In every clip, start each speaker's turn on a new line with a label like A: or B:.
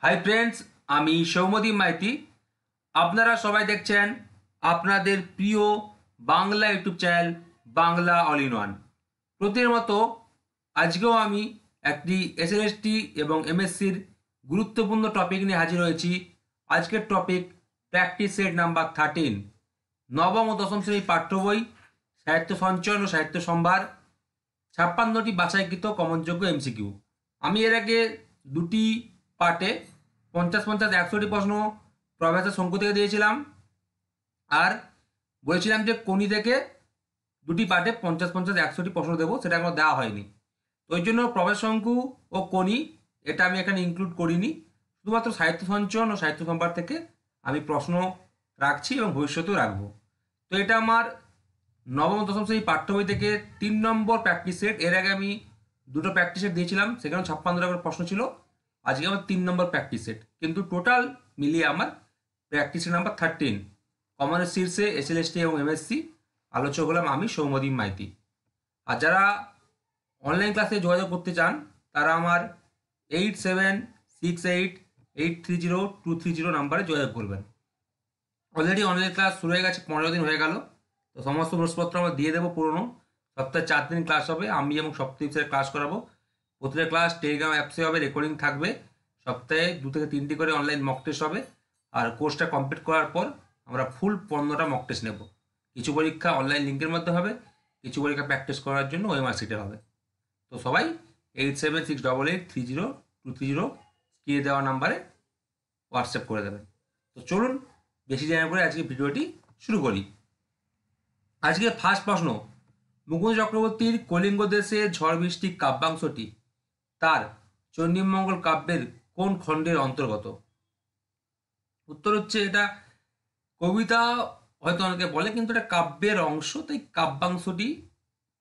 A: Hi friends, আমি সৌম্যদীপ মাইতি। আপনারা সবাই দেখছেন আপনাদের প্রিয় Bangla YouTube channel Bangla all in one. প্রতিদিনের মতো আজকেও আমি একটি এসএলএসটি এবং এমএসসির গুরুত্বপূর্ণ টপিক নিয়ে হাজির হয়েছি। আজকের টপিক প্র্যাকটিস সেট নাম্বার 13, নবম ও দশম শ্রেণীর পাঠ্য বই, সাহিত্য সঞ্চয়ন ও সাহিত্য সম্ভার, 56টি বাছাইকৃত কমনযোগ্য এমসিকিউ। আমি এর আগে দুটি পার্টে 50-50-100টি প্রশ্ন প্রফেসর শঙ্কু থেকে দিয়েছিলাম, আর বলেছিলাম যে কোনি থেকে দুটি পার্টে 50-50-100টি প্রশ্ন দেবো, সেটা এখনো দেওয়া হয়নি। তো ওই জন্য প্রফেসর শঙ্কু ও কোনি এটা আমি এখানে ইনক্লুড করিনি। শুধুমাত্র সাহিত্য সঞ্চয়ন ও সাহিত্য সম্ভার থেকে আমি প্রশ্ন রাখছি এবং ভবিষ্যতেও রাখবো। তো এটা আমার নবম দশম শ্রেণী পাঠ্য বই থেকে 3 নম্বর প্র্যাকটিস সেট। এর আগে আমি দুটো প্র্যাকটিস সেট দিয়েছিলাম, সেখানে 56টা করে প্রশ্ন ছিল। আজকে আমার 3 নম্বর প্র্যাকটিস সেট, কিন্তু টোটাল মিলিয়ে আমার প্র্যাকটিস সেট নাম্বার 13। কমনের শীর্ষে এসএলএসটি এবং এমএসসি আলোচক হলাম আমি, সৌম্যদীপ মাইতি। আর যারা অনলাইন ক্লাসে যোগাযোগ করতে চান তারা আমার 8768830230 নাম্বারে যোগাযোগ করবেন। অলরেডি অনলাইন ক্লাস শুরু হয়ে গেছে, 15 দিন হয়ে গেল। তো সমস্ত নোটসপত্র আমরা দিয়ে দেবো পুরনো। সপ্তাহে 4 দিন ক্লাস হবে, আমি এবং সপ্তাহে ক্লাস করাবো। প্রতিটা ক্লাস টেলিগ্রাম অ্যাপসে হবে, রেকর্ডিং থাকবে। সপ্তাহে 2 থেকে 3টি করে অনলাইন মক টেস্ট হবে। আর কোর্সটা কমপ্লিট করার পর আমরা ফুল 15টা মক টেস্ট নেব। কিছু পরীক্ষা অনলাইন লিঙ্কের মধ্যে হবে, কিছু পরীক্ষা প্র্যাকটিস করার জন্য ওএমআর সিটে হবে। তো সবাই 8768830230 স্ক্রিনে দেওয়া নাম্বারে হোয়াটসঅ্যাপ করে দেবেন। তো চলুন বেশি জানা করে আজকে ভিডিওটি শুরু করি। আজকে ফার্স্ট প্রশ্ন, মুকুন্দ চক্রবর্তীর কলিঙ্গ দেশে ঝড় বৃষ্টি কাব্যাংশটি তার চণ্ডীমঙ্গল কাব্যের কোন খণ্ডের অন্তর্গত? উত্তর হচ্ছে এটা কবিতা, হয়তো অনেকে বলে, কিন্তু এটা কাব্যের অংশ, তাই কাব্যাংশটি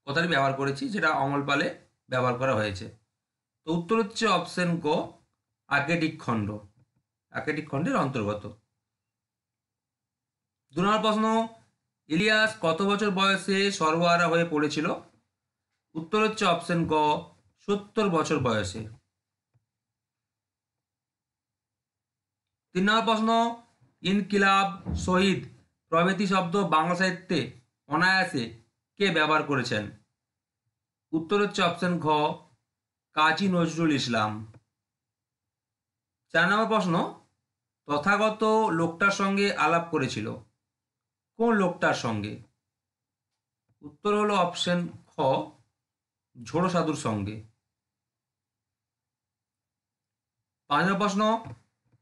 A: কথাটি ব্যবহার করেছি, যেটা অমল পালে ব্যবহার করা হয়েছে। তো উত্তর হচ্ছে অপশন গ, আকেটিক খণ্ড, আকেটিক খণ্ডের অন্তর্গত। 2 নম্বর প্রশ্ন, ইলিয়াস কত বছর বয়সে সর্বহারা হয়ে পড়েছিল? উত্তর হচ্ছে অপশন গ, 70 বছর বয়সে। 3 নম্বর প্রশ্ন, ইনকিলাব, শহীদ প্রভৃতি শব্দ বাংলা সাহিত্যে অনায়াসে কে ব্যবহার করেছেন? উত্তর হচ্ছে অপশন ঘ, কাজী নজরুল ইসলাম। 4 নম্বর প্রশ্ন, তথাগত লোকটার সঙ্গে আলাপ করেছিল, কোন লোকটার সঙ্গে? উত্তর হলো অপশন খ, ঝোড়ো সাধুর সঙ্গে। 5 নম্বর প্রশ্ন,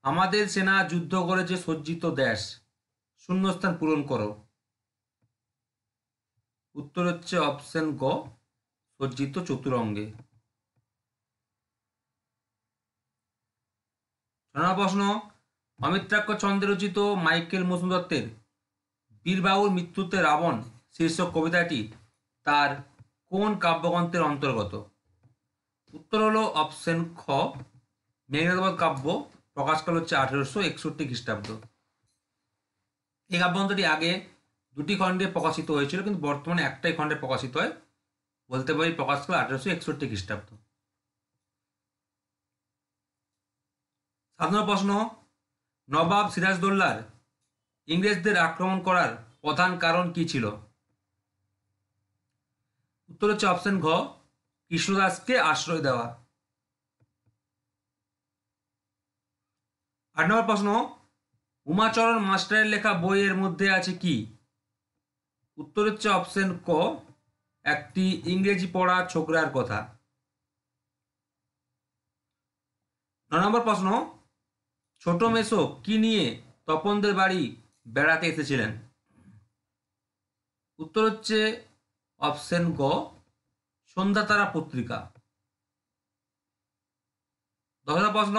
A: আমাদের সেনা যুদ্ধ করেছে সজ্জিত দেশ, শূন্যস্থান পূরণ করো। উত্তর হচ্ছে অপশন গ, সজ্জিত চতুরঙ্গে। 6 নম্বর প্রশ্ন, অমিত্রাক্ষ ছন্দে রচিত মাইকেল মধুসূদন দত্তের বীরবাবুর মৃত্যুতে রাবণ শীর্ষক কবিতাটি তার কোন কাব্যগ্রন্থের অন্তর্গত? উত্তর হলো অপশন খ, মেঘনাদবধ কাব্য, প্রকাশকাল হচ্ছে 1861 খ্রিস্টাব্দ। এই কাব্যগ্রন্থটি আগে 2টি খণ্ডে প্রকাশিত হয়েছিল, কিন্তু বর্তমানে একটাই খণ্ডে প্রকাশিত হয়, বলতে পারি প্রকাশকাল 1861 খ্রিস্টাব্দ। 7 নম্বর প্রশ্ন, নবাব সিরাজদৌল্লার ইংরেজদের আক্রমণ করার প্রধান কারণ কি ছিল? উত্তর হচ্ছে অপশন ঘ, কৃষ্ণদাসকে আশ্রয় দেওয়া। 8 নম্বর প্রশ্ন, উমাচরণ মাস্টারের লেখা বইয়ের মধ্যে আছে কি? উত্তর হচ্ছে অপশন ক, একটি ইংরেজি পড়া ছোকরার কথা। 9 নম্বর প্রশ্ন, ছোট মেসো কি নিয়ে তপনদের বাড়ি বেড়াতে এসেছিলেন? উত্তর হচ্ছে অপশন গ, সন্ধ্যাতারা পত্রিকা। 10 নম্বর প্রশ্ন,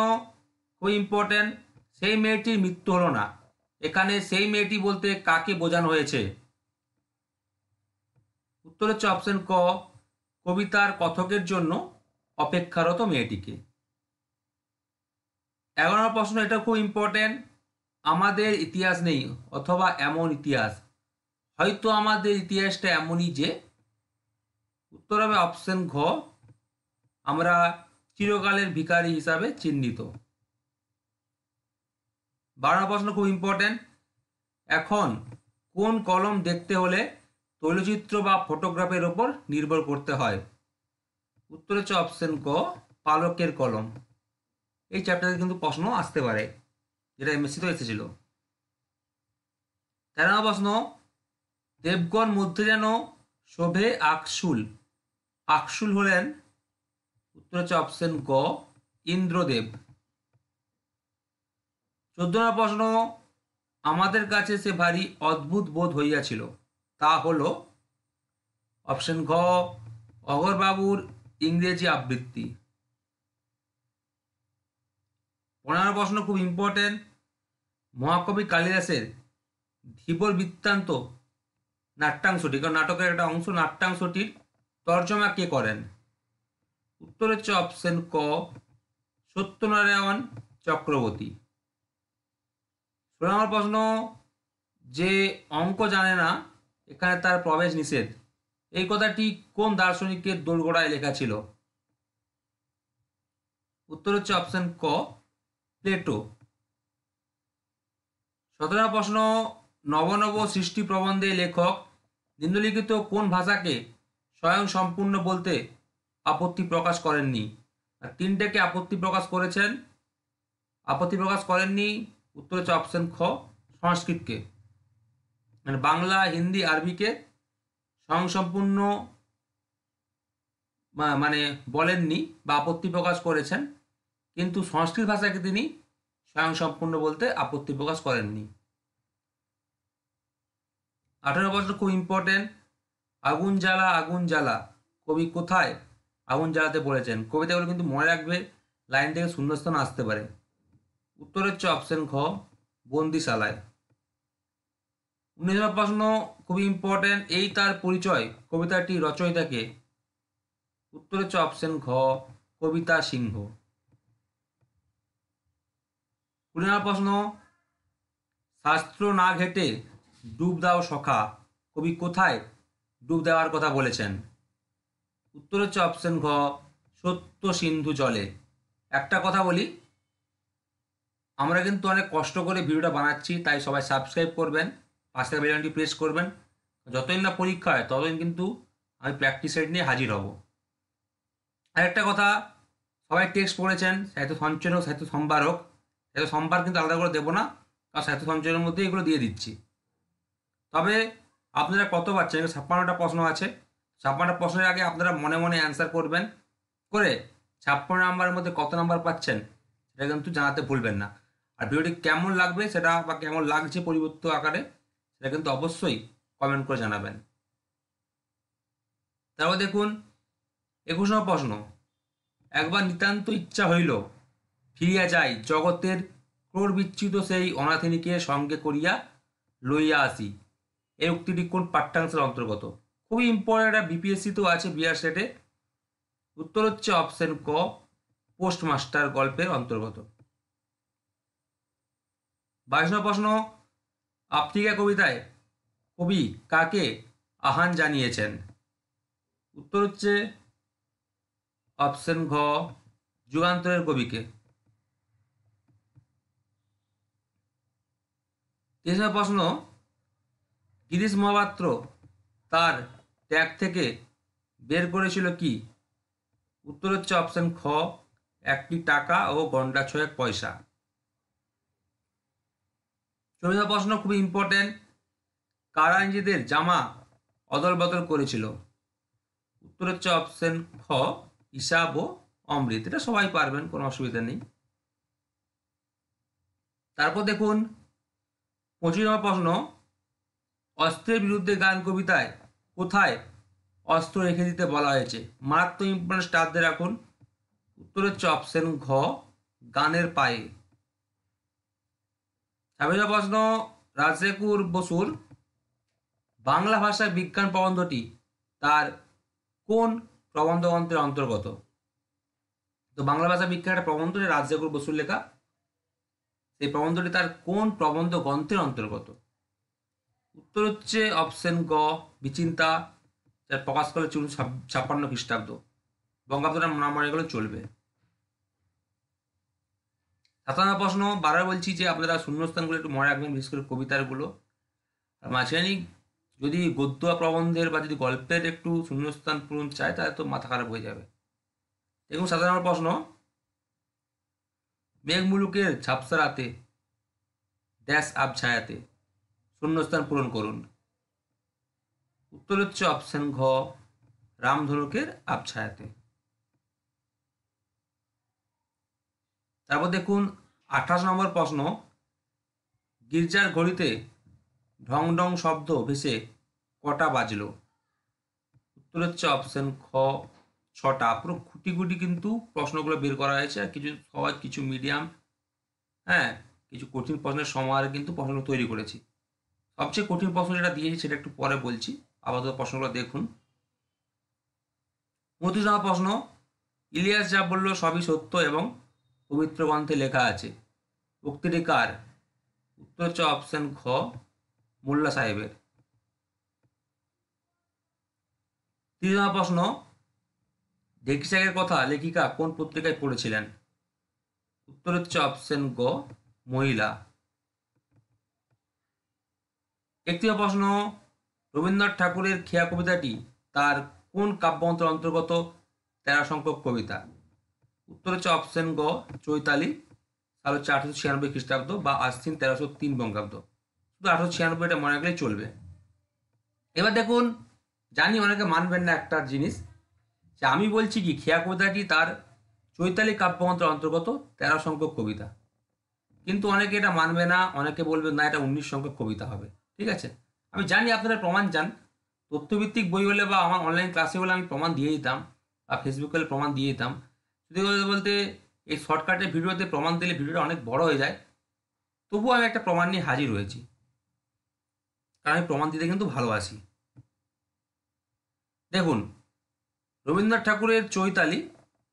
A: খুব ইম্পর্টেন্ট, সেই মেয়েটির মৃত্যু হলো না, এখানে সেই মেয়েটি বলতে কাকে বোঝানো হয়েছে? উত্তর হচ্ছে অপশন ক, কবিতার কথকের জন্য অপেক্ষারত মেয়েটিকে। 11 নম্বর প্রশ্ন, এটা খুব ইম্পর্টেন্ট, আমাদের ইতিহাস নেই অথবা এমন ইতিহাস, হয়তো আমাদের ইতিহাসটা এমনই যে। উত্তর হবে অপশন ঘ, আমরা চিরকালের ভিখারি হিসাবে চিহ্নিত। 12 প্রশ্ন খুব ইম্পর্টেন্ট। এখন কোন কলম দেখতে হলে তৈলচিত্র বা ফটোগ্রাফের ওপর নির্ভর করতে হয়? উত্তর হচ্ছে অপশন ক, পালকের কলম। এই চ্যাপ্টারে কিন্তু প্রশ্ন আসতে পারে, যেটা এমএসসিতেও এসেছিল। 13 প্রশ্ন, দেবগণ মধ্যে যেন শোভে আকশুল। আকশুল হলেন, উত্তর হচ্ছে অপশন গ, ইন্দ্রদেব। 14 প্রশ্ন, আমাদের কাছে সে ভারী অদ্ভুত বোধ হইয়াছিল, তা হলো? অপশন ঘ, অগরবাবুর ইংরেজি আবৃত্তি। 15 প্রশ্ন খুব ইম্পর্টেন্ট, মহাকবি কালিদাসের ধীবর বৃত্তান্ত নাট্যাংশটি, কারণ নাটকের একটা অংশ, নাট্যাংশটির তর্জমা কে করেন? উত্তর হচ্ছে অপশন ক, সত্যনারায়ণ চক্রবর্তী। 16 প্রশ্ন, যে অঙ্ক জানে না এখানে তার প্রবেশ নিষেধ, এই কথাটি কোন দার্শনিকের দোরগোড়ায় লেখা ছিল? উত্তর হচ্ছে অপশন ক, প্লেটো। 17 প্রশ্ন, নবনব সৃষ্টি প্রবন্ধে লেখক নিম্নলিখিত কোন ভাষাকে স্বয়ং সম্পূর্ণ বলতে আপত্তি প্রকাশ করেননি? আর তিনটেকে আপত্তি প্রকাশ করেছেন, আপত্তি প্রকাশ করেননি। উত্তর হচ্ছে অপশন খ, সংস্কৃতকে। মানে বাংলা, হিন্দি, আরবিকে স্বয়ংসম্পূর্ণ মানে বলেননি বা আপত্তি প্রকাশ করেছেন, কিন্তু সংস্কৃত ভাষাকে তিনি স্বয়ংসম্পূর্ণ বলতে আপত্তি প্রকাশ করেননি। 18 প্রশ্ন খুব ইম্পর্টেন্ট, আগুন জ্বালা আগুন জ্বালা কবি কোথায় আগুন জ্বালাতে বলেছেন? কবিতাগুলো কিন্তু মনে রাখবে, লাইন থেকে শূন্যস্থান আসতে পারে। উত্তর হচ্ছে অপশন খ, বন্দিশালায়। 19 প্রশ্ন খুব ইম্পর্টেন্ট, এই তার পরিচয় কবিতাটি রচয়িতাকে? উত্তর হচ্ছে অপশন ঘ, কবিতা সিংহ। 20 প্রশ্ন, শাস্ত্র না ঘেটে ডুব দাও সখা, কবি কোথায় ডুব দেওয়ার কথা বলেছেন? উত্তর হচ্ছে অপশন ঘ, সত্য সিন্ধু জলে। একটা কথা বলি, আমরা কিন্তু অনেক কষ্ট করে ভিডিওটা বানাচ্ছি, তাই সবাই সাবস্ক্রাইব করবেন, পাশে বেল আইকনটি প্রেস করবেন। যতদিন না পরীক্ষা হয় ততদিন কিন্তু আমি প্র্যাকটিস সেট নিয়ে হাজির হব। আরেকটা কথা, সবাই টেক্সট পড়েছেন, সাহিত্য সঞ্চয় হোক, সাহিত্য সম্ভার হোক, সাহিত্য সম্ভার কিন্তু আলাদা করে দেবো না, কারণ সাহিত্য সঞ্চয়ের মধ্যে এগুলো দিয়ে দিচ্ছি। তবে আপনারা কত পাচ্ছেন? 56টা প্রশ্ন আছে, 56টা প্রশ্নের আগে আপনারা মনে মনে অ্যান্সার করবেন, করে 56 নাম্বারের মধ্যে কত নাম্বার পাচ্ছেন সেটা কিন্তু জানাতে ভুলবেন না। আর ভিডিওটি কেমন লাগবে সেটা, বা কেমন লাগছে পরিবর্তিত আকারে, সেটা কিন্তু অবশ্যই কমেন্ট করে জানাবেন। তারপর দেখুন 21 নম্বর প্রশ্ন, একবার নিতান্ত ইচ্ছা হইল ফিরিয়া যাই জগতের ক্রোড় বিচ্যুত সেই অনাথিনীকে সঙ্গে করিয়া লইয়া আসি, এই উক্তিটি কোন পাঠ্যাংশের অন্তর্গত? খুবই ইম্পর্টেন্ট, একটা বিপিএসসি তো আছে, বিআর সেটে। উত্তর হচ্ছে অপশন ক, পোস্টমাস্টার গল্পের অন্তর্গত। 22 নম্বর প্রশ্ন, আফ্রিকা কবিতায় কবি কাকে আহ্বান জানিয়েছেন? উত্তর হচ্ছে অপশন ঘ, যুগান্তরের কবিকে। 23 নম্বর প্রশ্ন, গিরিশ মহাপাত্র তার ট্যাগ থেকে বের করেছিল কি? উত্তর হচ্ছে অপশন খ, একটি টাকা ও গন্ডা ছয়েক পয়সা। 24 নম্বর প্রশ্ন খুবই ইম্পর্টেন্ট, কারা নিজেদের জামা অদল বদল করেছিল? উত্তর হচ্ছে অপশন খ, ইসাব ও অমৃত। এটা সবাই পারবেন, কোনো অসুবিধা নেই। তারপর দেখুন 25 নম্বর প্রশ্ন, অস্ত্রের বিরুদ্ধে গান কবিতায় কোথায় অস্ত্র রেখে দিতে বলা হয়েছে? মারাত্মক ইম্পর্টেন্ট, স্টার দিয়ে রাখুন। উত্তর হচ্ছে অপশন ঘ, গানের পায়ে। 26 প্রশ্ন, রাজশেখর বসুর বাংলা ভাষায় বিজ্ঞান প্রবন্ধটি তার কোন প্রবন্ধ গ্রন্থের অন্তর্গত? তো বাংলা ভাষা বিজ্ঞান একটা প্রবন্ধ, রাজশেখর বসুর লেখা, সেই প্রবন্ধটি তার কোন প্রবন্ধ গ্রন্থের অন্তর্গত? উত্তর হচ্ছে অপশন গ, বিচিন্তা, যার প্রকাশ করে 56 খ্রিস্টাব্দ, বঙ্গাব্দটা না মনে গেলে চলবে। 7 নম্বর প্রশ্ন, বারবার বলছি যে আপনারা শূন্যস্থানগুলো একটু মনে রাখবেন, বিশেষ করে কবিতারগুলো। আর মাঝখানে যদি গদ্য বা প্রবন্ধের বা যদি গল্পের একটু শূন্যস্থান পূরণ চায় তাহলে তো মাথা খারাপ হয়ে যাবে। দেখুন 7 নম্বর প্রশ্ন, মেঘ মুলুকের ঝাপসা রাতে ড্যাশ আব ছায়াতে শূন্যস্থান পূরণ করুন। উত্তর হচ্ছে অপশন ঘ, রামধনুকের আবছায়াতে। তারপর দেখুন 28 নম্বর প্রশ্ন, গির্জার ঘড়িতে ঢং ঢং শব্দ ভেসে কটা বাজলো। উত্তর হচ্ছে অপশন খ, 6টা। পুরো খুঁটি খুঁটি কিন্তু প্রশ্নগুলো বের করা হয়েছে, আর কিছু সহজ কিছু মিডিয়াম, হ্যাঁ কিছু কঠিন প্রশ্নের সমাহারে কিন্তু প্রশ্নগুলো তৈরি করেছি। সবচেয়ে কঠিন প্রশ্ন যেটা দিয়েছি সেটা একটু পরে বলছি, আপাতত প্রশ্নগুলো দেখুন। 29 নম্বর প্রশ্ন, ইলিয়াস যা বলল সবই সত্য এবং পবিত্র গ্রন্থে লেখা আছে, উক্তিটি কার। উত্তর হচ্ছে অপশন ঘ, মোল্লা সাহেবের। 30 নম্বর প্রশ্ন, ঢেকিসাগের কথা লেখিকা কোন পত্রিকায় পড়েছিলেন। উত্তর হচ্ছে অপশন গ, মহিলা। 31 প্রশ্ন, রবীন্দ্রনাথ ঠাকুরের খেয়া কবিতাটি তার কোন কাব্যগ্রন্থের অন্তর্গত 13 সংখ্যক কবিতা। উত্তর হচ্ছে অপশন গ, চৈতালি। সাল হচ্ছে 1896 খ্রিস্টাব্দ বা আশ্বিন 1303 বঙ্গাব্দ। শুধু 1896 মনে রাখলেই চলবে। এবার দেখুন, জানি অনেকে মানবেন না একটা জিনিস, যে আমি বলছি কি খেয়া কবিতাটি তার চৈতালি কাব্যগ্রন্থের অন্তর্গত 13 সংখ্যক কবিতা, কিন্তু অনেকে এটা মানবে না, অনেকে বলবে না এটা 19 সংখ্যক কবিতা হবে। ঠিক আছে, আমি জানি আপনারা প্রমাণ চান, তথ্যভিত্তিক বই হলে বা আমার অনলাইন ক্লাসে হলে আমি প্রমাণ দিয়ে দিতাম, বা ফেসবুকে হলে প্রমাণ দিয়ে দিতাম। যদি বলতে এই শর্টকাটের ভিডিওতে প্রমাণ দিলে ভিডিওটা অনেক বড় হয়ে যায়, তবুও আমি একটা প্রমাণ নিয়ে হাজির হয়েছি, কারণ আমি প্রমাণ দিতে কিন্তু ভালোবাসি। দেখুন, রবীন্দ্রনাথ ঠাকুরের চৈতালি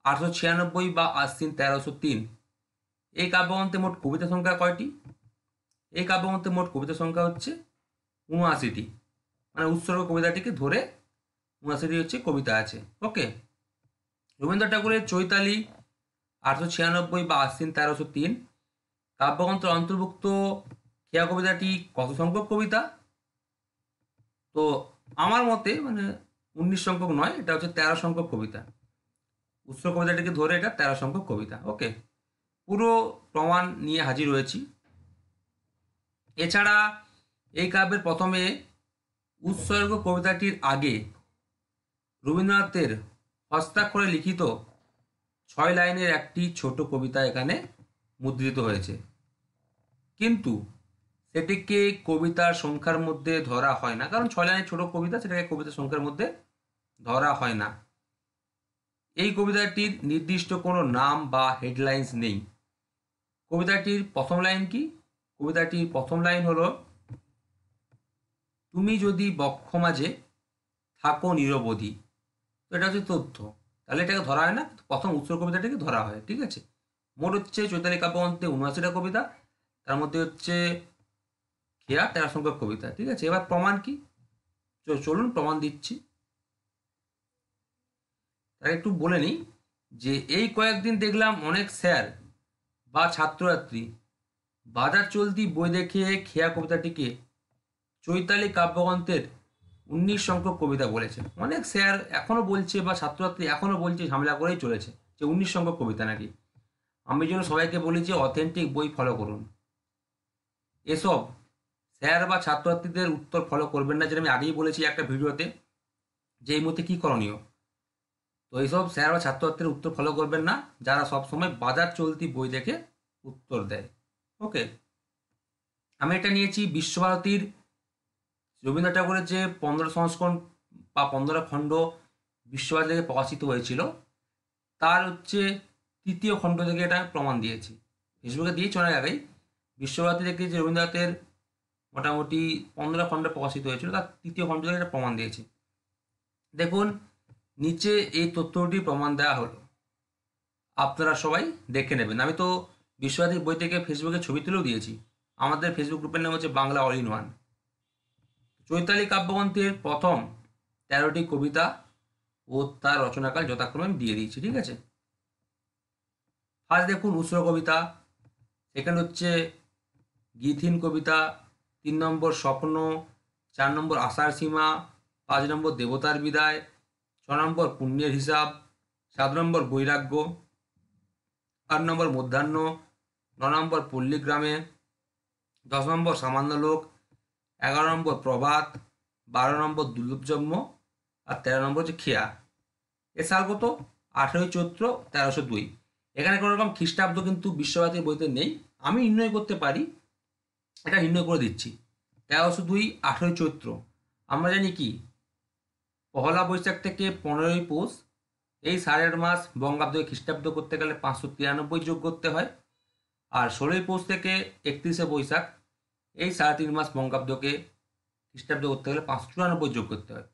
A: 1896 বা আশ্বিন 1303, এই কাব্যগ্রন্থে মোট কবিতা সংখ্যা কয়টি। এই কাব্যগ্রন্থে মোট কবিতা সংখ্যা হচ্ছে 79টি, মানে উৎসর্গ কবিতাটিকে ধরে 79টি হচ্ছে কবিতা আছে। ওকে, রবীন্দ্রনাথ ঠাকুরের চৈতালি 1896 বা আশ্বিন 1303 কাব্যগ্রন্থের অন্তর্ভুক্ত খেয়া কবিতাটি কত সংখ্যক কবিতা। তো আমার মতে মানে 19 সংখ্যক নয়, এটা হচ্ছে 13 সংখ্যক কবিতা। উৎসর্গ কবিতাটিকে ধরে এটা 13 সংখ্যক কবিতা। ওকে, পুরো প্রমাণ নিয়ে হাজির হয়েছি। এছাড়া এই কাব্যের প্রথমে উৎসর্গ কবিতাটির আগে রবীন্দ্রনাথের হস্তাক্ষরে লিখিত 6 লাইনের একটি ছোট কবিতা এখানে মুদ্রিত হয়েছে, কিন্তু সেটিকে কবিতার সংখ্যার মধ্যে ধরা হয় না, কারণ 6 লাইনের ছোট কবিতা, সেটাকে কবিতার সংখ্যার মধ্যে ধরা হয় না। এই কবিতাটির নির্দিষ্ট কোনো নাম বা হেডলাইন্স নেই। কবিতাটির প্রথম লাইন কি? কবিতাটির প্রথম লাইন হলো, তুমি যদি বক্ষ মাঝে থাকো নিরবধি। তো এটা হচ্ছে তথ্য, তাহলে এটাকে ধরা হয় না, প্রথম উৎসর্গ কবিতাটাকে ধরা হয়। ঠিক আছে, মোট হচ্ছে চৈতালি কাব্যগ্রন্থে 79টা কবিতা, তার মধ্যে হচ্ছে খেয়া 13 সংখ্যক কবিতা। ঠিক আছে, এবার প্রমাণ কি, চলুন প্রমাণ দিচ্ছি। তার একটু বলে নিই যে এই কয়েকদিন দেখলাম অনেক স্যার বা ছাত্রছাত্রী বাজার চলতি বই দেখে খেয়া কবিতাটিকে চৈতালি কাব্যগ্রন্থের 19 সংখ্যক কবিতা বলেছে। অনেক স্যার এখনো বলছে বা ছাত্রছাত্রী এখনো বলছে, ঝামেলা করেই চলেছে যে 19 সংখ্যক কবিতা নাকি। আমি যেন সবাইকে বলি যে অথেন্টিক বই ফলো করুন, এসব স্যার বা ছাত্রছাত্রীদের উত্তর ফলো করবেন না, যেটা আমি আগেই বলেছি একটা ভিডিওতে, যে এই মুহূর্তে কী করণীয়। তো এইসব স্যার বা ছাত্রছাত্রীর উত্তর ফলো করবেন না যারা সবসময় বাজার চলতি বই দেখে উত্তর দেয়। ওকে, আমি এটা নিয়েছি বিশ্বভারতীর রবীন্দ্রনাথ ঠাকুরের যে 15 সংস্করণ বা 15 খণ্ড বিশ্বভারতী থেকে প্রকাশিত হয়েছিল, তার হচ্ছে 3য় খণ্ড থেকে এটা প্রমাণ দিয়েছি। ফেসবুকে দিয়েছি অনেক আগেই। বিশ্বভারতী থেকে যে রবীন্দ্রনাথের মোটামুটি 15 খণ্ডে প্রকাশিত হয়েছিল, তার 3য় খণ্ড থেকে এটা প্রমাণ দিয়েছি। দেখুন, নিচে এই তথ্যটি প্রমাণ দেওয়া হলো, আপনারা সবাই দেখে নেবেন। আমি তো বিশ্বভারতীর বই থেকে ফেসবুকে ছবি তুলেও দিয়েছি। আমাদের ফেসবুক গ্রুপের নাম হচ্ছে Bangla all in one. Chaitali কাব্যগ্রন্থের প্রথম 13টি কবিতা ও তার রচনাকাল যথাক্রমে আমি দিয়ে দিয়েছি। ঠিক আছে, ফার্স্ট দেখুন উৎসর্গ কবিতা, সেকেন্ড হচ্ছে গীতহীন কবিতা, 3 নম্বর স্বপ্ন, 4 নম্বর আশার সীমা, 5 নম্বর দেবতার বিদায়, 6 নম্বর পুণ্যের হিসাব, 7 নম্বর বৈরাগ্য, 8 নম্বর মধ্যাহ্ন, 9 নম্বর পল্লীগ্রামে, 10 নম্বর সামান্য লোক, 11 নম্বর প্রভাত, 12 নম্বর দুর্লভজন্ম, আর 13 নম্বর হচ্ছে খেয়া। এ সাল কত? 18 চৈত্র 1302। এখানে কোনো রকম খ্রিস্টাব্দ কিন্তু বিশ্বভারতীর বইতে নেই, আমি নির্ণয় করতে পারি, এটা নির্ণয় করে দিচ্ছি। 1302 18 চৈত্র। আমরা জানি কি পহলা বৈশাখ থেকে 15ই পৌষ, এই 8.5 মাস বঙ্গাব্দকে খ্রিস্টাব্দ করতে গেলে 593 যোগ করতে হয়। আর 16ই পৌষ থেকে 31শে বৈশাখ, এই 3.5 মাস বঙ্গাব্দকে খ্রিস্টাব্দ করতে গেলে 594 যোগ করতে হয়।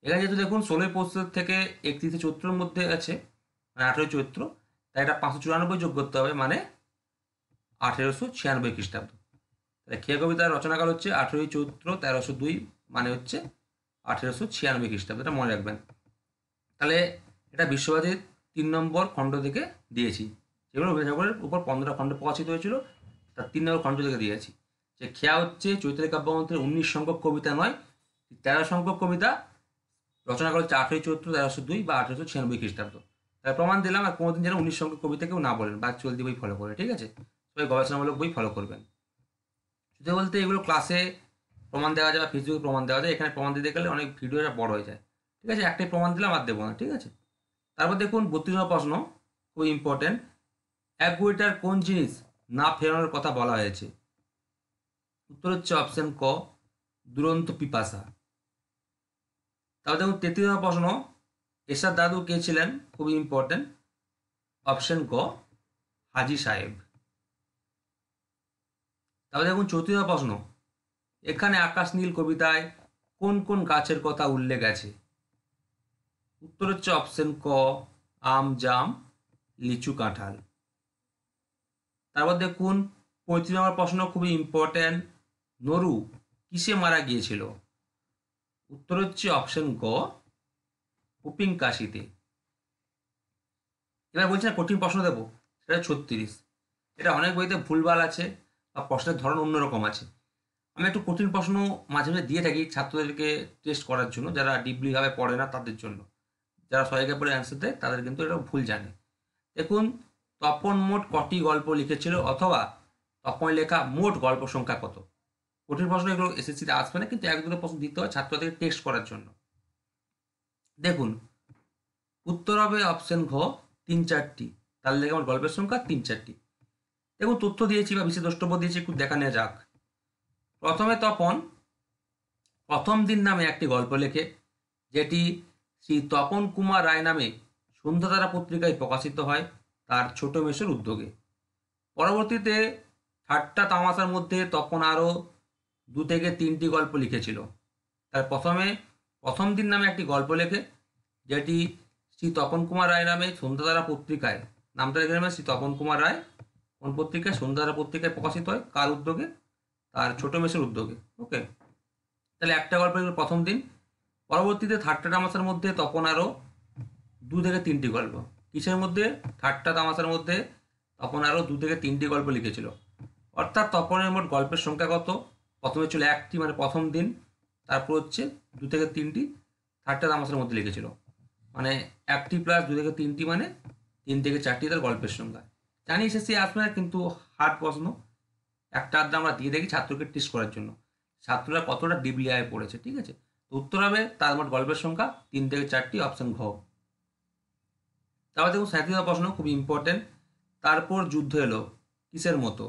A: এখানে যেহেতু দেখুন 16ই পৌষ থেকে 31শে চৈত্রের মধ্যে আছে, মানে 18 চৈত্র, তাই এটা 594 যোগ করতে হবে, মানে 1896 খ্রিস্টাব্দ। তাহলে খেয়া কবিতার রচনাকাল হচ্ছে 18 চৈত্র 1302, মানে হচ্ছে 1896 খ্রিস্টাব্দ, এটা মনে রাখবেন। তাহলে এটা বিশ্বভারতীর 3 নম্বর খণ্ড থেকে দিয়েছি, যেগুলো রবীন্দ্রনাথের উপর 15 খণ্ড প্রকাশিত হয়েছিল, তার 3 নম্বর খণ্ড থেকে দিয়েছি। যে খেয়া হচ্ছে চৈতালি কাব্যগ্রন্থের 19 সংখ্যক কবিতা নয়, 13 সংখ্যক কবিতা, রচনা করা হচ্ছে 18 চৈত্র 1302 বা 1896 খ্রিস্টাব্দ। তাই প্রমাণ দিলাম, আর কোনোদিন যেন 19 সংখ্যক কবিতা কেউ না বলেন, বা চলতি বই ফলো করে, ঠিক আছে? সবাই গবেষণামূলক বই ফলো করবেন। শুধু বলতে এগুলো ক্লাসে প্রমাণ দেওয়া যায় বা ফেসবুকে প্রমাণ দেওয়া যায়, এখানে প্রমাণ দিতে গেলে অনেক ভিডিওটা বড় হয়ে যায়, ঠিক আছে? একটাই প্রমাণ দিলাম, আর দেবো না, ঠিক আছে? তারপর দেখুন 32 নম্বর প্রশ্ন, খুব ইম্পর্টেন্ট। এক বইটার কোন জিনিস না ফেরানোর কথা বলা হয়েছে? উত্তর হচ্ছে অপশন ক, দুরন্ত পিপাসা। তারপর দেখুন 33 নম্বর প্রশ্ন, এরশাদ দাদু কে ছিলেন? খুবই ইম্পর্টেন্ট, অপশন ক, হাজি সাহেব। তারপর দেখুন 34 নম্বর প্রশ্ন, এখানে আকাশ নীল কবিতায় কোন কোন গাছের কথা উল্লেখ আছে? উত্তর হচ্ছে অপশন ক, আম, জাম, লিচু, কাঁঠাল। তারপর দেখুন 35 নম্বর প্রশ্ন, খুবই ইম্পর্টেন্ট, নরু কিসে মারা গিয়েছিল? উত্তর হচ্ছে অপশন গ, হুপিং কাশিতে। এবার বলছি না কঠিন প্রশ্ন দেবো, সেটা 36। এটা অনেক বইতে ভুলভাল আছে বা প্রশ্নের ধরন অন্যরকম আছে। আমি একটু কঠিন প্রশ্ন মাঝে মাঝে দিয়ে থাকি ছাত্রদেরকে টেস্ট করার জন্য, যারা ডিপলিভাবে পড়ে না তাদের জন্য। যারা সবাইকে পড়ে অ্যান্সার দেয় তাদের কিন্তু এটা ভুল জানে। দেখুন, তপন মোট কটি গল্প লিখেছিল, অথবা তপন লেখা মোট গল্প সংখ্যা কত? কঠিন প্রশ্ন এগুলো এসএসসিতে আসবে না, কিন্তু 1-2 প্রশ্ন দিতে হয় ছাত্রদেরকে টেস্ট করার জন্য। দেখুন, উত্তর হবে অপশন ঘ, 3-4টি। তার লেগে আমার গল্পের সংখ্যা 3-4টি। দেখুন, তথ্য দিয়েছি বা বিশেষ দ্রষ্টব্য দিয়েছি, একটু দেখা নেওয়া যাক। প্রথমে তপন প্রথম দিন নামে একটি গল্প লেখে, যেটি শ্রী তপন কুমার রায় নামে সন্ধ্যাতারা পত্রিকায় প্রকাশিত হয় তার ছোট মেসোর উদ্যোগে। পরবর্তীতে ঠাট্টা তামাশার মধ্যে তপন আরও 2 থেকে 3টি গল্প লিখেছিল। তার প্রথম দিন নামে একটি গল্প লেখে, যেটি শ্রী তপন কুমার রায় নামে সন্ধ্যাতারা পত্রিকায়, নামটা লিখে নেবে, শ্রী তপন কুমার রায়, কোন পত্রিকায়? সন্ধ্যাতারা পত্রিকায় প্রকাশিত হয়। কার উদ্যোগে? তার ছোট মেসোর উদ্যোগে। ওকে, তাহলে একটা গল্প লিখল প্রথম দিন। পরবর্তীতে ঠাট্টা তামাশার মধ্যে তপন আরও 2 থেকে 3টি গল্প, কিসের মধ্যে? ঠাট্টা তামাশার মধ্যে তপন আরও 2 থেকে 3টি গল্প লিখেছিল। অর্থাৎ তপনের মোট গল্পের সংখ্যা কত? প্রথমে ছিল 1টি, মানে প্রথম দিন, তারপর হচ্ছে 2 থেকে 3টি ঠাট্টা তামাশার মধ্যে লিখেছিল, মানে 1টি প্লাস 2 থেকে 3টি, মানে 3 থেকে 4টি তার গল্পের সংখ্যা। জানি এসএসসি আসবে না, কিন্তু হার্ড প্রশ্ন, একটা আধটা আমরা দিয়ে দেখি ছাত্রকে টেস্ট করার জন্য, ছাত্ররা কতটা ডিপলি আয় পড়েছে, ঠিক আছে? তো উত্তর হবে তার মোট গল্পের সংখ্যা 3 থেকে 4টি, অপশন ঘ। তারপর দেখুন 37 প্রশ্ন, খুব ইম্পর্টেন্ট, তারপর যুদ্ধ এলো কিসের মতো?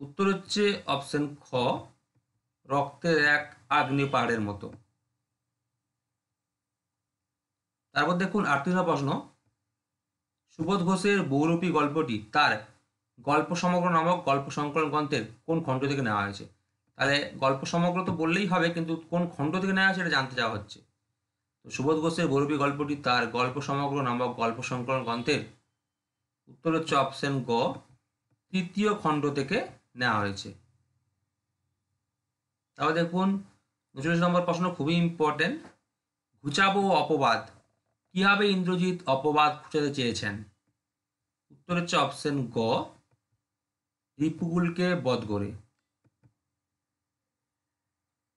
A: উত্তর হচ্ছে অপশন খ, রক্তের এক আগ্নেয় পাহাড়ের মতো। তারপর দেখুন 38 প্রশ্ন, সুবোধ ঘোষের বহুরূপী গল্পটি তার গল্প সমগ্র নামক গল্প সংকলন গ্রন্থের কোন খণ্ড থেকে নেওয়া হয়েছে? তাহলে গল্প সমগ্র তো বললেই হবে, কিন্তু কোন খণ্ড থেকে নেওয়া হয়েছে এটা জানতে চাওয়া হচ্ছে। তো সুবোধ ঘোষের বহুরূপী গল্পটি তার গল্প সমগ্র নামক গল্প সংকলন গ্রন্থের, উত্তর হচ্ছে অপশন গ, 3য় খণ্ড থেকে নেওয়া হয়েছে। তাহলে দেখুন 39 নম্বর প্রশ্ন, খুবই ইম্পর্টেন্ট, ঘুচাবো অপবাদ, কিভাবে ইন্দ্রজিৎ অপবাদ ঘুচাতে চেয়েছেন? উত্তর হচ্ছে অপশন গ, রিপুগুলকে বধ করে।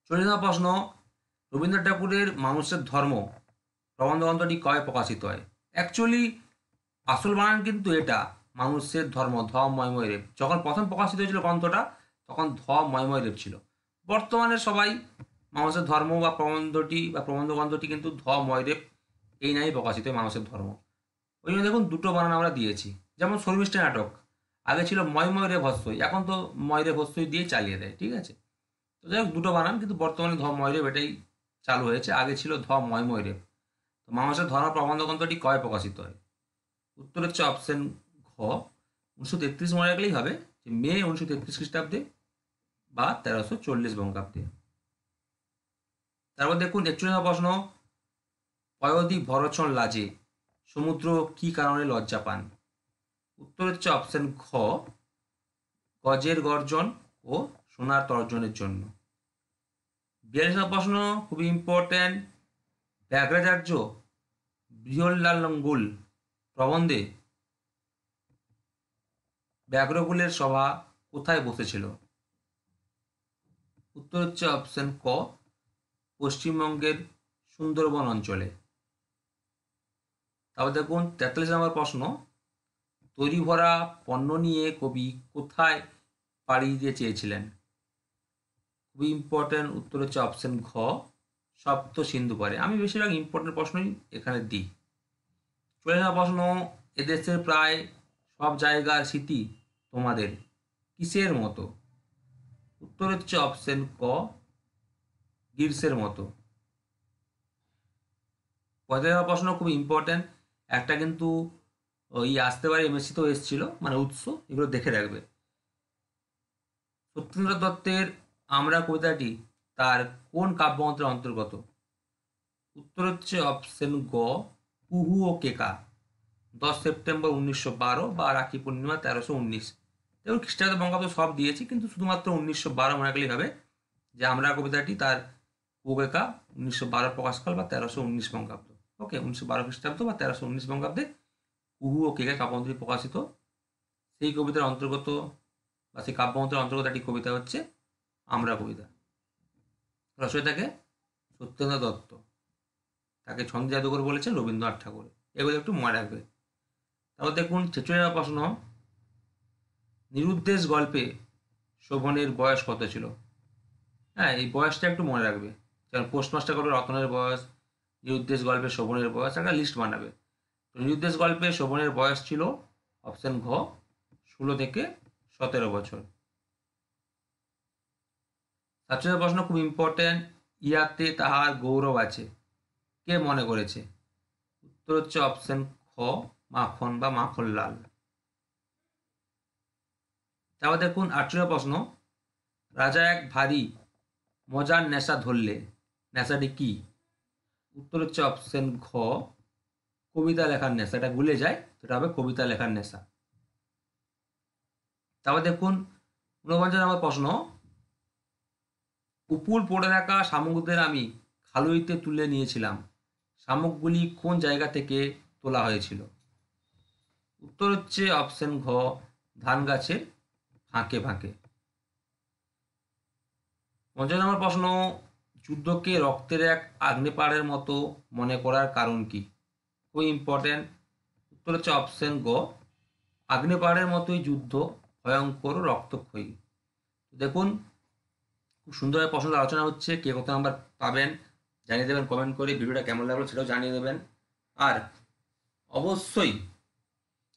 A: 40 প্রশ্ন, রবীন্দ্রনাথ ঠাকুরের মানুষের ধর্ম প্রবন্ধ গ্রন্থটি কবে প্রকাশিত হয়? অ্যাকচুয়ালি আসল বানান কিন্তু এটা, মানুষের ধর্ম ধ ময়ময় রেপ। যখন প্রথম প্রকাশিত হয়েছিল গ্রন্থটা তখন ধ ময়ময় রেপ ছিল। বর্তমানে সবাই মানুষের ধর্ম বা প্রবন্ধটি বা প্রবন্ধ গ্রন্থটি কিন্তু ধ ময় রেপ এই নামে প্রকাশিত হয়, মানুষের ধর্ম। ওই জন্য দেখুন দুটো বানান আমরা দিয়েছি। যেমন শর্মিষ্ঠা নাটক আগে ছিল ময়ময় রে ভস্যই, এখন তো ময় রে ভস্যই দিয়ে চালিয়ে দেয়, ঠিক আছে। তো যাই হোক দুটো বানান, কিন্তু বর্তমানে ধ ময় রেপ এটাই চালু হয়েছে, আগে ছিল ধ ময়ময় রেপ। তো মানুষের ধর্ম প্রবন্ধ গ্রন্থটি কবে প্রকাশিত হয়? উত্তর হচ্ছে অপশন ঘ, 1933 মনে রাখলেই হবে, যে মে 1933 খ্রিস্টাব্দে বা 1340 বঙ্গাব্দে। তারপর দেখুন 41 প্রশ্ন, পয়দি ভরচন লাজে সমুদ্র কি কারণে লজ্জা পান? উত্তর হচ্ছে অপশন ঘ, গজের গর্জন ও সোনার তর্জনের জন্য। 42 প্রশ্ন খুবই ইম্পর্ট্যান্ট, ব্যাঘ্রাচার্য বৃহল্লালঙ্গুল প্রবন্ধে ব্যাঘ্রকুলের সভা কোথায় বসেছিল? উত্তর হচ্ছে অপশন ক, পশ্চিমবঙ্গের সুন্দরবন অঞ্চলে। তারপর দেখুন 43 নম্বর প্রশ্ন, তৈরি ভরা পণ্য নিয়ে কবি কোথায় পাড়ি দিতে চেয়েছিলেন? খুবই ইম্পর্ট্যান্ট, উত্তর হচ্ছে অপশন ঘ, সপ্ত সিন্ধু পারে। আমি বেশিরভাগ ইম্পর্টেন্ট প্রশ্নই এখানে দিই। 44 নম্বর প্রশ্ন, এদেশের প্রায় সব জায়গার স্মৃতি তোমাদের কিসের মতো? উত্তর হচ্ছে অপশন ক, গ্রীষ্মের মতো। 45 নম্বর প্রশ্ন খুব ইম্পর্ট্যান্ট, একটা কিন্তু ওই আসতে পারে এমএসসি তো এসেছিল, মানে উৎস, এগুলো দেখে রাখবে। সত্যেন্দ্র দত্তের আমরা কবিতাটি তার কোন কাব্যগ্রন্থের অন্তর্গত? উত্তর হচ্ছে অপশন গ, কুহু ও কেকা, 10 সেপ্টেম্বর 1912 বা রাখি পূর্ণিমা 1319। দেখুন খ্রিস্টাব্দ বঙ্গাব্দ সব দিয়েছি, কিন্তু শুধুমাত্র 1912 মনে রাখলেই হবে, যে আমরা কবিতাটি তার কুকেকা 1912 প্রকাশকাল বা 1319 বঙ্গাব্দ। ওকে, 1912 খ্রিস্টাব্দ বা 1319 বঙ্গাব্দে কুহু ও কেকা কাব্যগ্রন্থটি প্রকাশিত। সেই কবিতার অন্তর্গত বা সেই কাব্যগ্রন্থের অন্তর্গত একটি কবিতা হচ্ছে আমরা কবিতা। রচয়িতাকে সত্যেন্দ্র দত্ত, তাকে ছন্দ জাদুকর বলেছেন রবীন্দ্রনাথ ঠাকুর। এগুলো একটু মনে রাখবে। তারপর দেখুন 46 প্রশ্ন, নিরুদ্দেশ গল্পে শোভনের বয়স কত ছিল? হ্যাঁ, এই বয়সটা একটু মনে রাখবে। যেমন পোস্টমাস্টার গল্পে রতনের বয়স, নিরুদ্দেশ গল্পে শোভনের বয়স, একটা লিস্ট বানাবে। তো নিরুদ্দেশ গল্পে শোভনের বয়স ছিল অপশন ঘ, 16 থেকে 17 বছর। 47 প্রশ্ন খুব ইম্পর্টেন্ট, ইহাতে তাহার গৌরব আছে কে মনে করেছে? উত্তর হচ্ছে অপশন খ, মাখন বা মাখনলাল। তারপর দেখুন 48 প্রশ্ন, রাজা এক ভারী মজার নেশা ধরলে, নেশাটি কি? উত্তর হচ্ছে অপশন ঘ, কবিতা লেখার নেশা। এটা ভুলে যায়, সেটা হবে কবিতা লেখার নেশা। তারপর দেখুন 49 নম্বর প্রশ্ন, উপুর পড়ে থাকা শামুকদের আমি খালুইতে তুলে নিয়েছিলাম, শামুকগুলি কোন জায়গা থেকে তোলা হয়েছিল? উত্তর হচ্ছে অপশন ঘ, ধান গাছের ফাঁকে ফাঁকে। 50 নম্বর প্রশ্ন, যুদ্ধকে রক্তের এক আগ্নেপাড়ের মতো মনে করার কারণ কি? খুব ইম্পর্টেন্ট, উত্তর হচ্ছে অপশন গ, আগ্নেপাড়ের মতোই যুদ্ধ ভয়ঙ্কর রক্তক্ষয়ী। দেখুন খুব সুন্দরভাবে প্রশ্ন আলোচনা হচ্ছে, কে কত নাম্বার পাবেন জানিয়ে দেবেন কমেন্ট করে, ভিডিওটা কেমন লাগলো সেটাও জানিয়ে দেবেন। আর অবশ্যই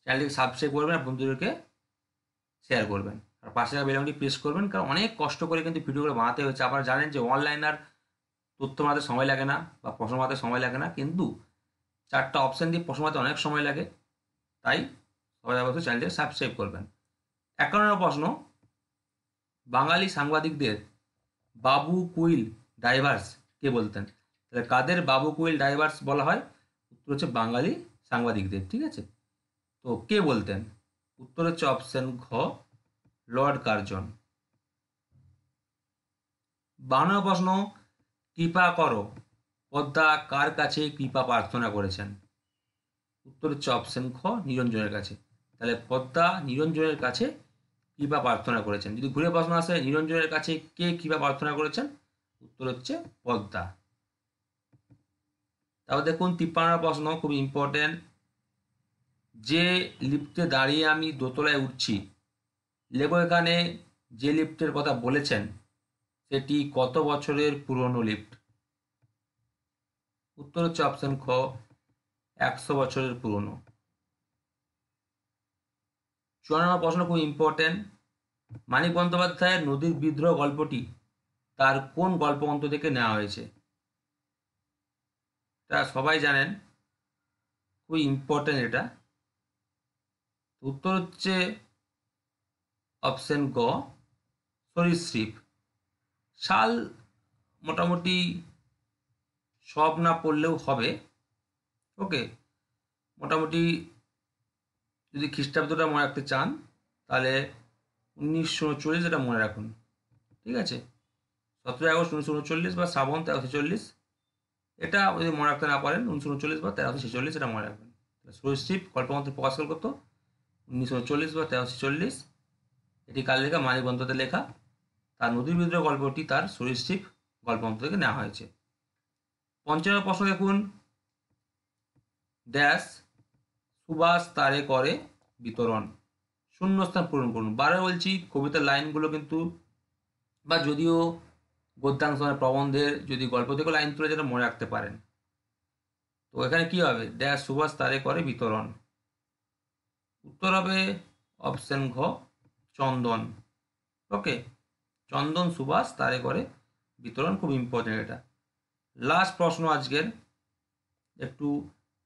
A: চ্যানেলটিকে সাবস্ক্রাইব করবেন আর বন্ধুদেরকে শেয়ার করবেন, আর পাশে থাকা বেল আইকনটি প্রেস করবেন, কারণ অনেক কষ্ট করে কিন্তু ভিডিওগুলো বানাতে হচ্ছে। আপনারা জানেন যে অনলাইন আর তথ্য বানাতে সময় লাগে না বা প্রশ্ন বানাতে সময় লাগে না, কিন্তু 4টা অপশান দিয়ে প্রশ্ন বানাতে অনেক সময় লাগে। তাই সবাই অবশ্যই চ্যানেলটিকে সাবস্ক্রাইব করবেন। 51 নম্বর প্রশ্ন, বাঙালি সাংবাদিকদের বাবু কুইল ডাইভার্স কে বলতেন? তাহলে কাদের বাবু কুইল ডাইভার্স বলা হয়? উত্তর হচ্ছে বাঙালি সাংবাদিকদের, ঠিক আছে। তো কে বলতেন? উত্তর হচ্ছে অপশন ঘ, লর্ড কার্জন। 52 প্রশ্ন, কৃপা করো পদ্মা কার কাছে কৃপা প্রার্থনা করেছেন? উত্তর হচ্ছে অপশন খ, নিরঞ্জনের কাছে। তাহলে পদ্মা নিরঞ্জনের কাছে কৃপা প্রার্থনা করেছেন? যদি ঘুরে প্রশ্ন আসে নিরঞ্জনের কাছে কে কৃপা প্রার্থনা করেছেন? উত্তর হচ্ছে পদ্মা। তারপর দেখুন 53 প্রশ্ন, খুব ইম্পর্টেন্ট। যে লিফটে দাঁড়িয়ে আমি দোতলায় উঠছি, লেখক এখানে যে লিফটের কথা বলেছেন সেটি কত বছরের পুরনো লিফট? উত্তর হচ্ছে অপশন খ, 100 বছরের পুরনো। 54 প্রশ্ন খুব ইম্পর্টেন্ট। মানিক বন্দ্যোপাধ্যায়ের নদীর বিদ্রোহ গল্পটি তার কোন গল্পগ্রন্থ থেকে নেওয়া হয়েছে? তা সবাই জানেন, খুব ইম্পর্টেন্ট এটা। উত্তর হচ্ছে অপশন গ, সরীসৃপ। সাল মোটামুটি সব না পড়লেও হবে, ওকে। মোটামুটি যদি খ্রিস্টাব্দটা মনে রাখতে চান তাহলে 1939 এটা মনে রাখুন, ঠিক আছে। 17 আগস্ট 1939 বা শ্রাবণ 1346, এটা যদি মনে রাখতে না পারেন 1939 বা 1346 এটা মনে রাখবেন। সরীসৃপ গল্পগ্রন্থ প্রকাশ কত? 1939 বা 1346। এটি কার লেখা? মানিক বন্দ্যোপাধ্যায়ের লেখা। তার নদীর বিদ্রোহ গল্পটি তার সরীসৃপ গল্পগ্রন্থ থেকে নেওয়া হয়েছে। 55 প্রশ্ন দেখুন, ড্যাশ সুভাষ তারে করে বিতরণ, শূন্যস্থান পূরণ করুন। বারে বলছি কবিতার লাইনগুলো কিন্তু, বা যদিও গদ্যাংশ মানে প্রবন্ধের যদি গল্প থেকে লাইন তুলে যেটা মনে রাখতে পারেন। তো এখানে কি হবে? ড্যাশ সুভাষ তারে করে বিতরণ। উত্তর হবে অপশন ঘ, চন্দন। ওকে, চন্দন সুভাষ তারে করে বিতরণ, খুব ইম্পর্টেন্ট এটা। লাস্ট প্রশ্ন আজকের, একটু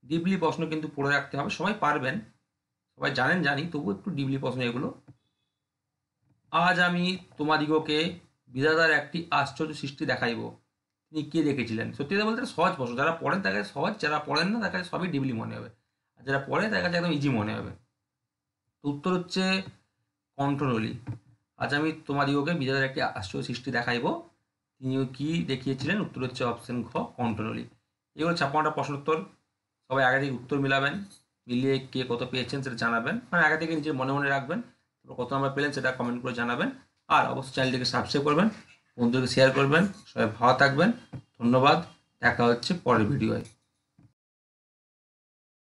A: ডিপলি প্রশ্ন কিন্তু পড়ে রাখতে হবে, সবাই পারবেন, সবাই জানেন জানি, তবু একটু ডিপলি প্রশ্ন এগুলো। আজ আমি তোমাদিগকে বিধাতার একটি আশ্চর্য সৃষ্টি দেখাইব, তিনি কে দেখেছিলেন? সত্যি কথা বলতে সহজ প্রশ্ন, যারা পড়েন তার কাছে সহজ, যারা পড়েন না তার কাছে সবই ডিপলি মনে হবে, আর যারা পড়ে তার কাছে একদম ইজি মনে হবে। তো উত্তর হচ্ছে কণ্ঠনলী। আজ আমি তোমাদিগকে বিধাতার একটি আশ্চর্য সৃষ্টি দেখাইব, তিনি কি দেখিয়েছিলেন? উত্তর হচ্ছে অপশন ঘ, কণ্ঠনলী। এগুলো 56টা প্রশ্নোত্তর, সবাই আগে থেকে উত্তর মিলাবেন, মিলিয়ে কে কত পেয়েছেন সেটা জানাবেন, মানে আগে থেকে নিজের মনে মনে রাখবেন, কত নাম্বার পেলেন সেটা কমেন্ট করে জানাবেন। আর অবশ্যই চ্যানেলটিকে সাবস্ক্রাইব করবেন, বন্ধুদেরকে শেয়ার করবেন। সবাই ভালো থাকবেন, ধন্যবাদ, দেখা হচ্ছে পরের ভিডিওয়।